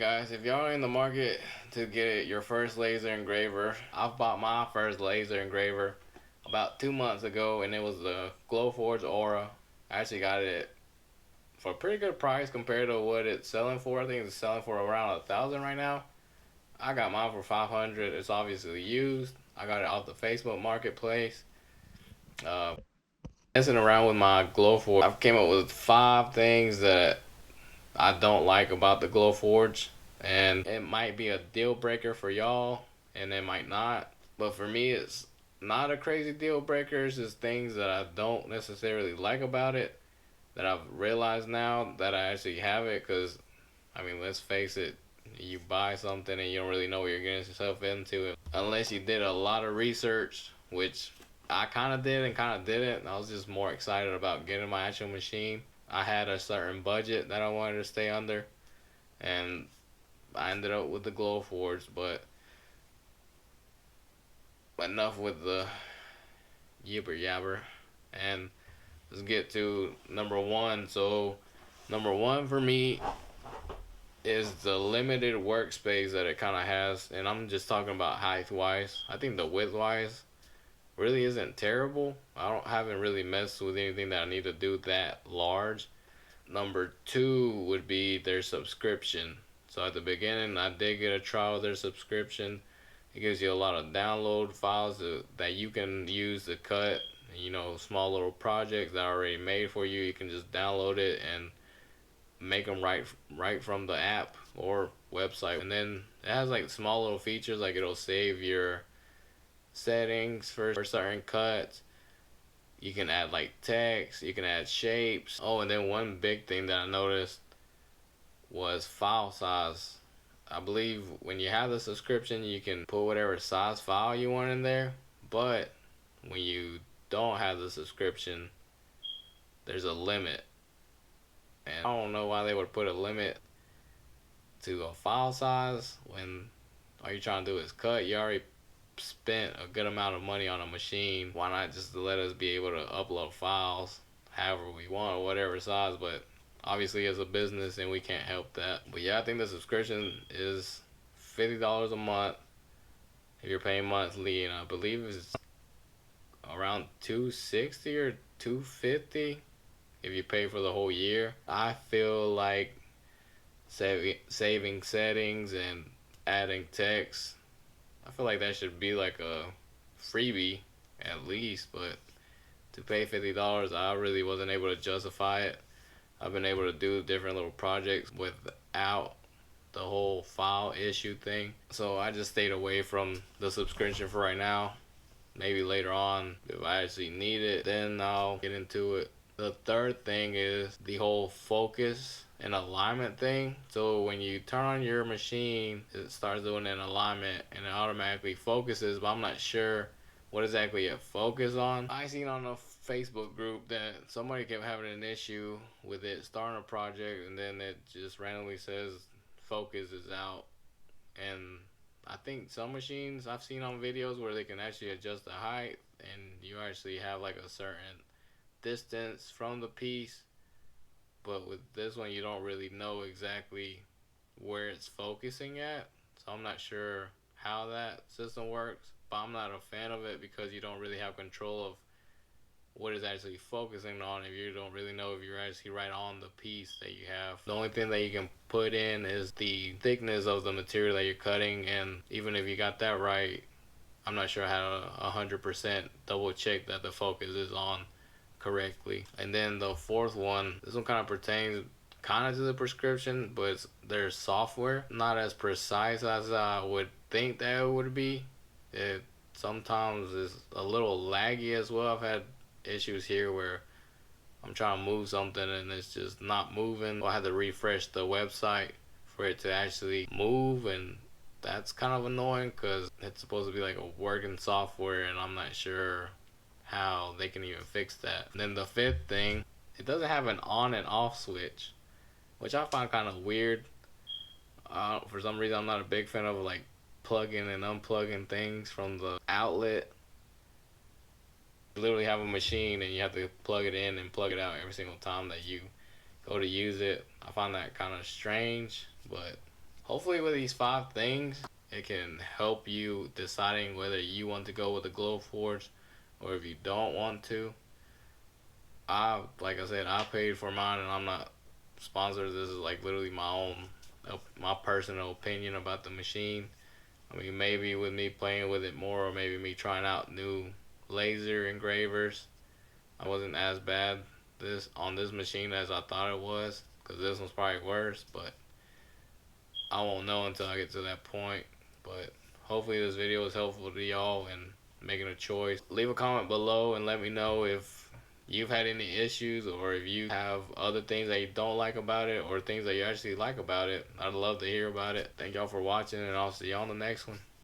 guys, if y'all are in the market to get your first laser engraver, I've bought my first laser engraver about 2 months ago, and it was the Glowforge Aura. I actually got it for a pretty good price compared to what it's selling for. I think it's selling for around 1,000 right now. I got mine for 500. It's obviously used. I got it off the Facebook Marketplace. Uh, Messing around with my Glowforge, I've came up with 5 things that I don't like about the Glowforge, and it might be a deal breaker for y'all, and it might not. But for me, it's not a crazy deal breaker. It's just things that I don't necessarily like about it that I've realized now that I actually have it. Because I mean, let's face it, you buy something and you don't really know what you're getting yourself into unless you did a lot of research, which I kind of did and kind of didn't. I was just more excited about getting my actual machine. I had a certain budget that I wanted to stay under, and I ended up with the Glowforge. But enough with the yibber yabber, and let's get to number one. So number one for me is the limited workspace that it kind of has, and I'm just talking about height wise. I think the width wise really isn't terrible. Haven't really messed with anything that I need to do that large. Number two would be their subscription. So at the beginning, I did get a trial of their subscription. It gives you a lot of download files that you can use to cut, small little projects that are already made for you. You can just download it and make them right from the app or website. And then it has like small little features, like it'll save your settings for certain cuts. You can add like text, you can add shapes. Oh, and then one big thing that I noticed was file size. I believe when you have the subscription, you can put whatever size file you want in there, but when you don't have the subscription, there's a limit. And I don't know why they would put a limit to a file size when all you're trying to do is cut. You already spent a good amount of money on a machine. Why not just let us be able to upload files however we want or whatever size? But obviously it's a business and we can't help that. But yeah, I think the subscription is $50 a month if you're paying monthly, and I believe it's around $260 or $250 if you pay for the whole year. I feel like saving settings and adding text, I feel like that should be like a freebie at least, but to pay $50, I really wasn't able to justify it. I've been able to do different little projects without the whole file issue thing. So I just stayed away from the subscription for right now. Maybe later on, if I actually need it, then I'll get into it. The third thing is the whole focus and alignment thing. So when you turn on your machine, it starts doing an alignment and it automatically focuses, but I'm not sure what exactly it focuses on. I seen on a Facebook group that somebody kept having an issue with it starting a project, and then it just randomly says focus is out. And I think some machines I've seen on videos where they can actually adjust the height and you actually have like a certain distance from the piece, but with this one you don't really know exactly where it's focusing at. So I'm not sure how that system works, but I'm not a fan of it because you don't really have control of what is actually focusing on if you don't really know if you're actually right on the piece that you have. The only thing that you can put in is the thickness of the material that you're cutting, and even if you got that right, I'm not sure how to 100% double check that the focus is on correctly. And then the fourth one, this one kind of pertains kind of to the prescription, but it's their software. Not as precise as I would think that it would be. It sometimes is a little laggy as well. I've had issues here where I'm trying to move something and it's just not moving. I had to refresh the website for it to actually move, and that's kind of annoying because it's supposed to be like a working software and I'm not sure how they can even fix that. And then the fifth thing, it doesn't have an on and off switch, which I find kind of weird. For some reason I'm not a big fan of like plugging and unplugging things from the outlet. You literally have a machine and you have to plug it in and plug it out every single time that you go to use it. I find that kind of strange, but hopefully with these 5 things, it can help you deciding whether you want to go with the Glowforge or if you don't want to. Like I said, I paid for mine and I'm not sponsored. This is like literally my personal opinion about the machine. I mean, maybe with me playing with it more, or maybe me trying out new laser engravers, I wasn't as bad this machine as I thought it was, because this one's probably worse, but I won't know until I get to that point. But hopefully this video is helpful to y'all in making a choice. Leave a comment below and let me know if you've had any issues, or if you have other things that you don't like about it, or things that you actually like about it. I'd love to hear about it. Thank y'all for watching, and I'll see y'all on the next one.